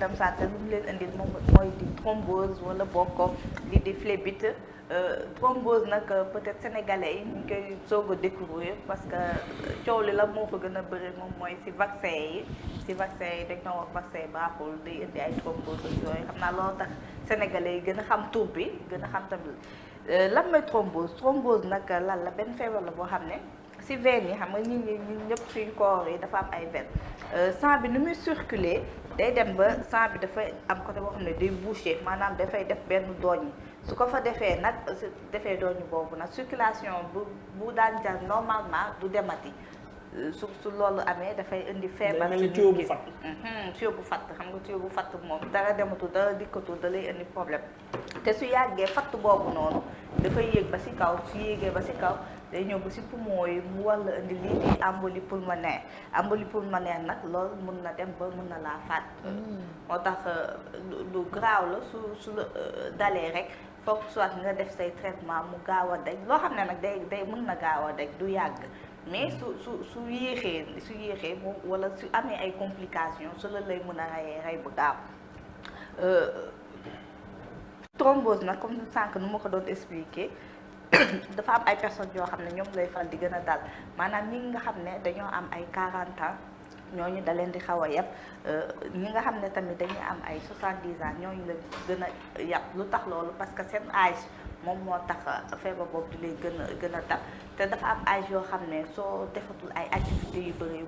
système santé lu mu leen indil moom mooy di thrombose wala bokk li di phlébite. Thrombose nag peut-être sénégalais yi ñu ngi koy soog a découvrir parce que coow li la moo ko gën a bëri moom mooy ci vaccin yi dañ doon wax vaccin baaxul day indi ay thrombose ak yooyu xam naa loolu tax sénégalais yi gën a xam tur bi gën a xam tamit lan mooy thrombose nag lan la benn feebar la boo xam ne ci veine yi xam nga ñun ñëpp suñu corps yi dafa am ay veine sang bi ni muy circuler day dem ba sang bi dafay am côté boo xam ne day bouché maanaam dafay def benn dooñ su ko fa defee nag su defee dooñu boobu nag circulation bu daan jar normalement du demati su loolu amee dafay indi feebar si nit ki tuyau bu fatt xam nga tuyau bu fatt moom dara dematul dara dikkatul da lay indi problème te su yàggee fatt boobu noonu dafay yéeg ba si kaw su yéegee ba si kaw day ñëw ba si poumon yi mu war la indi lii di embolie pulmonaire nag loolu mun na dem ba mun na laa faat moo tax lu graaw la su la dalee rek foog soit nga def say traitement mu gaaw a daj loo xam ne nag day mën na gaaw a daj du yàgg mais su yéexee moom wala su amee ay complications su la lay mën a rey bu gaaw thrombose nag comme sànq nu ma ko doon expliquer dafa am ay personnes yoo xam ne ñoom lay faral di gën a dal maanaam ñi nga xam ne dañoo am ay 40 ans ñooñu da leen di xaw a yab ñi nga xam ne tamit dañuy am ay 70 ans ñooñu la gën a yab lu tax loolu parce que seen âge moom moo tax feebar boobu di lay gën a dal te dafa am âge yoo xam ne soo defatul ay activités yu bëri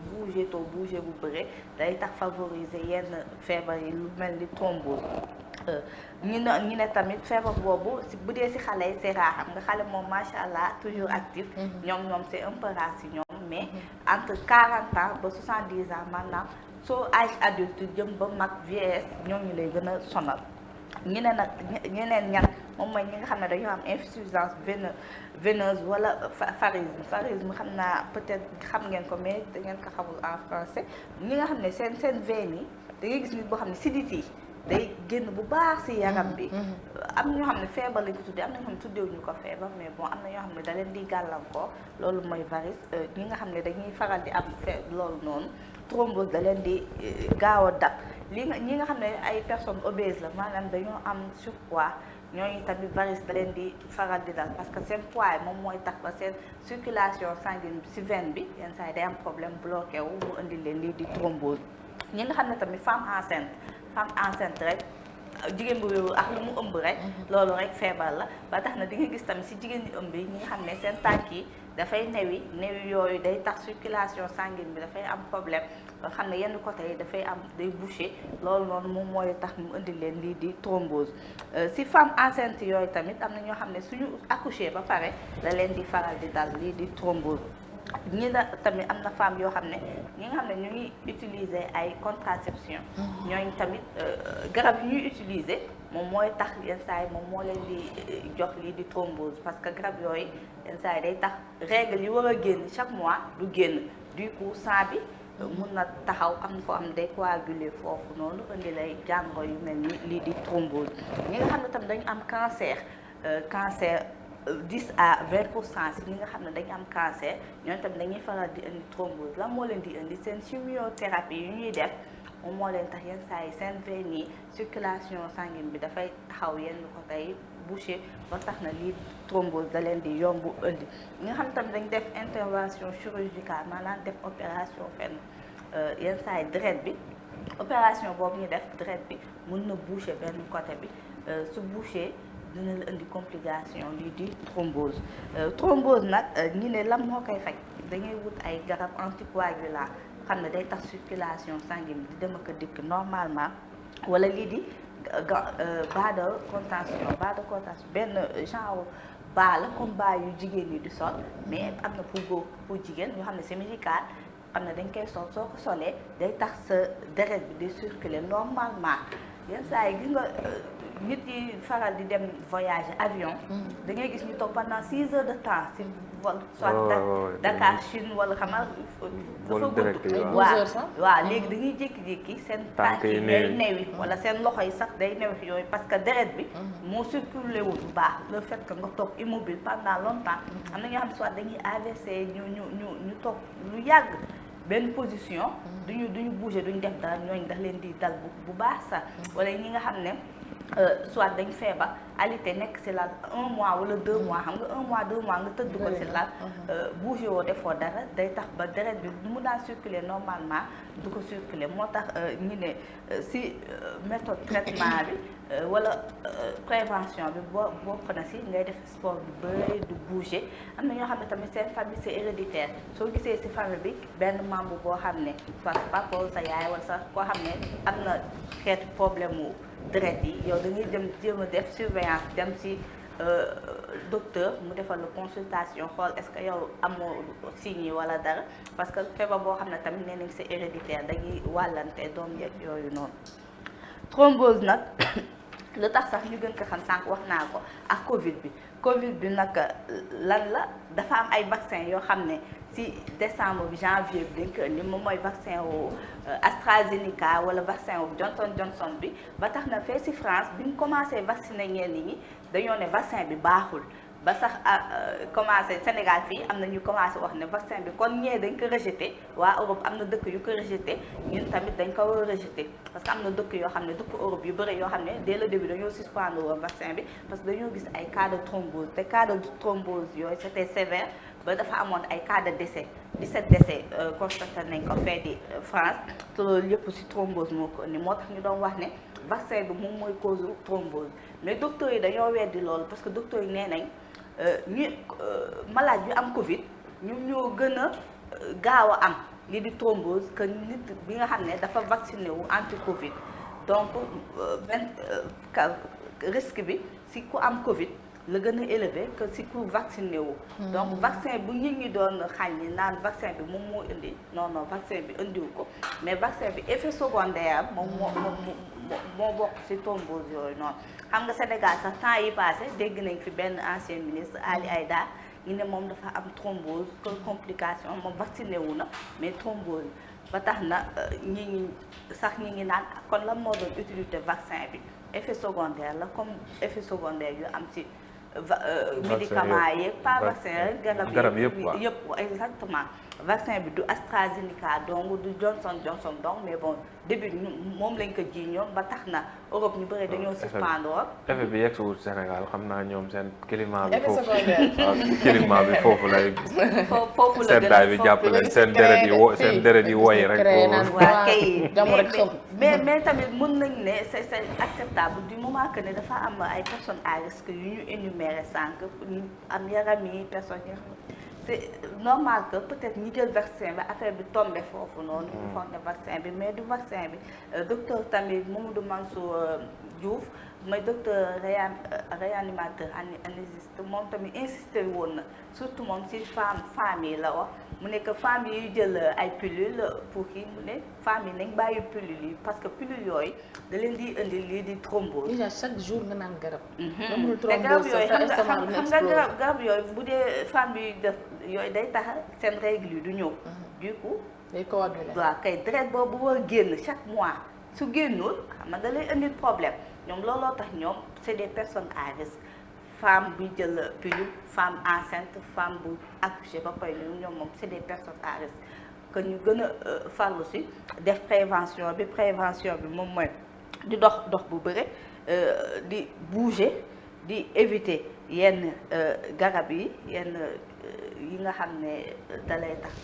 bouger bu bëri day tax favoriser yenn feebar yi lu mel ni thrombose ñu ne tamit feebar boobu bu dee si xale yi c'est rare xam nga xale moom macha allah toujours actif ñoom c'est un peu rare si ñoom mais entre 40 ans ba 70 ans maanaam soo âge adulte jëm ba mag vieillesse ñooñu lay gën a sonal ñu ne nag ñeneen ñan moom mooy ñi nga xam ne dañoo am insuffisance veineuse wala farisme xam naa peut-être xam ngeen ko mais da ngeen ko xamul en français ñi nga xam ne seen veine yi da ngay gis nit boo xam ne sidit yi day génn bu baax ci yaram bi am na ñoo xam ne feebar lañ ko tuddee am na ñoo xam ne tuddeewuñu ko feebar mais bon am na ñoo xam ne da leen di gàllankoor loolu mooy varice ñi nga xam ne dañuy faral di am loolu noonu thrombose da leen di gaaw a dab ñi nga xam ne ay personnes obèses la maanaam dañoo am surpoids ñooñu tamit varice da leen di faral di dal parce que seen poids moom mooy tax ba seen circulation sanguine ci veine bi yenn saa yi day am problème bloqué wu mu indi leen lii di thrombose ñi nga xam ne tamit femme enceinte rek jigéen bu wéeru ak lu mu ëmb rek loolu rek feebar la ba tax na di nga gis tamit ci jigéen ñi ëmb yi ñi nga xam ne seen tànk yi dafay newi yooyu day tax circulation sanguine bi dafay am problème ba xam ne yenn côté yi dafay am day bouché loolu noonu moom mooy tax mu indi leen lii di thrombose ci femme enceinte yooyu tamit am na ñoo xam ne suñu accouché ba pare la leen di faral di dal lii di thrombose ñi na tamit am na femme yoo xam ne ñi nga xam ne ñu ngi utiliser ay contraception ñooñu tamit garab yi ñuy utiliser moom mooy tax yenn saa yi moom moo leen di jox lii di thrombose parce que garab yooyu yenn saa yi day tax règle yi war a génn chaque mois du génn du coup sang bi mun na taxaw am na foo am day coaguler foofu noonu indi lay jàngoro yu mel ni lii di thrombose ñi nga xam ne tamit dañu am cancer 10 à 20% si ñi nga xam ne dañu am cancer ñooñu tamit dañuy faral di indi thrombose lan moo leen di indi seen chimiothérapie yu ñuy def moom moo leen tax yenn saa yi seen veine yi circulation sanguine bi dafay taxaw yenn ko tey bouché ba tax na lii thrombose da leen di yomb indi ñi nga xam ne tamit dañu def intervention chirurgicale maanaam def opération fenn yenn saa yi deret bi opération boobu ñu def deret bi mun na bouché benn côté bi su bouché dina la indi complication lii di thrombose nag ñi ne lan moo koy faj dañuy wut ay garab anticoagulant xam ne day tax circulation sanguine di dem ak dikk normalement wala lii di bas de contention benn genre bas la comme bas yu jigéen ñi di sol mais am na pour góor pour jigéen yoo xam ne c'est médical xam ne dañ koy sol soo ko solee day tax sa deret bi di circuler normalement yenn saa yi gis nga nit yi faral di dem voyage avion da ngay gis ñu toog pendant 6 heures de temps ci vol soit Dakar Chine wala xamal dafa gudd waaw léegi dañuy jékki-jékki seen tànk yi day newi wala seen loxo yi sax day newi yooyu parce que deret bi moo circulé wul bu baax le fait que nga toog immobile pendant longtemps am na ñoo xam ne soit dañuy AVC ñu toog lu yàgg benn position duñu bouger duñu def dara ñooñu daf leen di dal bu baax sax wala ñi nga xam ne soit dañ feebar alité nekk ci lal 1 mois wala 2 mois xam nga 1 mois 2 mois nga tëdd ko ci lal bouger woo defoo dara day tax ba deret bi nu mu daan circuler normalement du ko circuler moo tax ñu ne ci méthode traitement bi wala prévention bi bokk na ci ngay def sport bu bëri du bouger am na ñoo xam ne tamit seen famille c'est héréditaire soo gisee ci famille bi benn membre boo xam ne soit sa papa sa yaay wala sa koo xam ne am na xeetu problème mu deret yi yow da ngay jéem a def surveillance dem ci docteur mu defal la consultation xool est-ce que yow amoo signes yi wala dara parce que feebar boo xam ne tamit nee nañ c'est héréditaire dañuy wàllante doom yeeg yooyu noonu. thrombose nag lu tax sax ñu gën ko xam sànq wax naa ko ak Covid bi nag lan la dafa am ay vaccin yoo xam ne ci décembre bi janvier bi dañ ko indi moom mooy vaccin wu AstraZeneca wala vaccin wu Johnson bi ba tax na fee ci France bi ñu commencé vacciner ñenn ñi dañoo ne vaccin bi baaxul ba sax commencé Sénégal fii am na ñu commencé wax ne vaccin bi kon ñee dañ ko rejeté waa Europe am na dëkk yu ko rejeté ñun tamit dañ ko war a rejeté parce que am na dëkk yoo xam ne dëkk Europe yu bëri yoo xam ne dès le début dañoo suspendre woon vaccin bi parce que dañoo gis ay cas de thrombose te cas de thrombose yooyu c'était sévère ba dafa amoon ay cas de décès 17 décès constaté nañ ko fee di France te loolu yëpp ci thrombose moo ko ni moo tax ñu doon wax ne vaccin bi moom mooy cause thrombose mais docteurs yi dañoo weddi loolu parce que docteurs yi nee nañ ñu malade yu am Covid ñoom ñoo gën a gaaw a am lii di thrombose que nit bi nga xam ne dafa vacciné wu anti Covid donc risque bi ci ku am Covid la gën a élevé que ci ku vacciné wu. donc vaccin bu nit ñi doon xàññi naan vaccin bi moom moo indi non vaccin bi indiwu ko mais vaccin bi effet secondaire moom moo bokk ci thrombose yooyu noonu. xam nga Sénégal sax temps yi passé dégg nañ fi benn ancien ministre Ali Aïda ñu ne moom dafa am thrombose que complication moom vacciné wu na mais thrombose ba tax na ñi ngi naan kon lan moo doon utilité vaccin bi effet secondaire la comme effet secondaire yu am ci médicament yeeg pas vaccin garab yëpp exactement vaccin bi du AstraZeneca donc du Johnson donc mais bon début moom lañ ko ji ñoom ba tax na Europe ñu bëri dañoo suspendre effet bi yegsiwul Sénégal xam naa ñoom seen climat bi foofu climat bi foofu lay foofu la seddaay bi jàpp leen seen deret yi woy rek waa kay mais tamit mën nañ ne c'est acceptable du moment que ne dafa am ay personnes à risque yu ñu énuméré sànq ñu am yaram yi personnes yi c'est normal que peut-être ñi jël vaccin bi affaire bi tombé foofu noonu ñu foog ne vaccin bi mais du vaccin bi docteur tamit Mamadou Mansour Diouf mooy docteur réanimateur anesthésiste moom tamit insisté woon na surtout moom ci femme yi la wax mu ne que femme yi jël ay pilule pour kii mu ne femme yi nañ bàyyi pilule yi parce que pilule yooyu da leen di indi lii di thrombose. déjà chaque jour nga naan garab. te garab yooyu xam nga garab yooyu bu dee femme bi def yooyu day tax seen règle yi du ñëw. du coup day coaguler. waaw kay deret boobu war génn chaque mois su génnul xam nga da lay indil problème ñoom looloo tax ñoom c'est des personnes à risque femme buy jël pilule femme enceinte femme bu accouché ba pare ñoom moom c'est des personnes à risque que ñu gën a farlu ci def prévention bi moom mooy di dox bu bëre di bouger di éviter yenn garab yi yenn yi nga xam ne dalay tax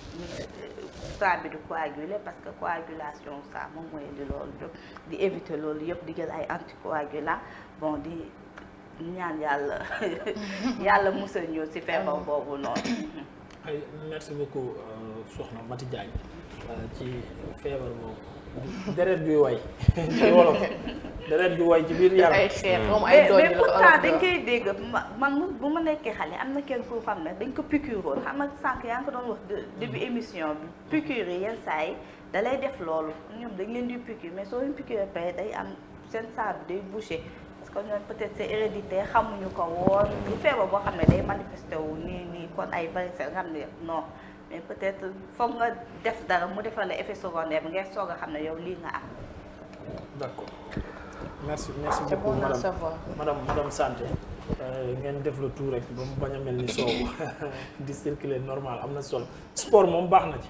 sang bi di coaguler parce que coagulation ça moom mooy di loolu di éviter loolu yëpp di jël ay anticoagulants bon di ñaan yàlla musal ñu ci feebar boobu noonu. merci beaucoup soxna Mati Diagne ci feebar boobu deret bi way ci wolof deret bi way ci biir yaram. mais pourtant dañ koy dégg man bu ma nekkee xale am na kenn koo xam ne dañ ko piqûre xam nga sànq yaa ngi ko doon wax début émission bi piqûre yi yenn saa yi da lay def loolu ñoom dañ leen di piqûre mais soo leen piqûre pare day am seen saa bi day bouché parce que ñoom peut-être c'est héréditaire xamuñu ko woon lu feebar boo xam ne day manifesté wu nii kon ay varicelle nga xam ne non mais peut-être foog nga def dara mu defal la effet secondaire bi ngay soog a xam ne yow lii nga am. d'accord merci beaucoup madame Santé ngeen def le tout rek ba mu bañ a mel ni soow di circuler normal am na solo sport moom baax na ci.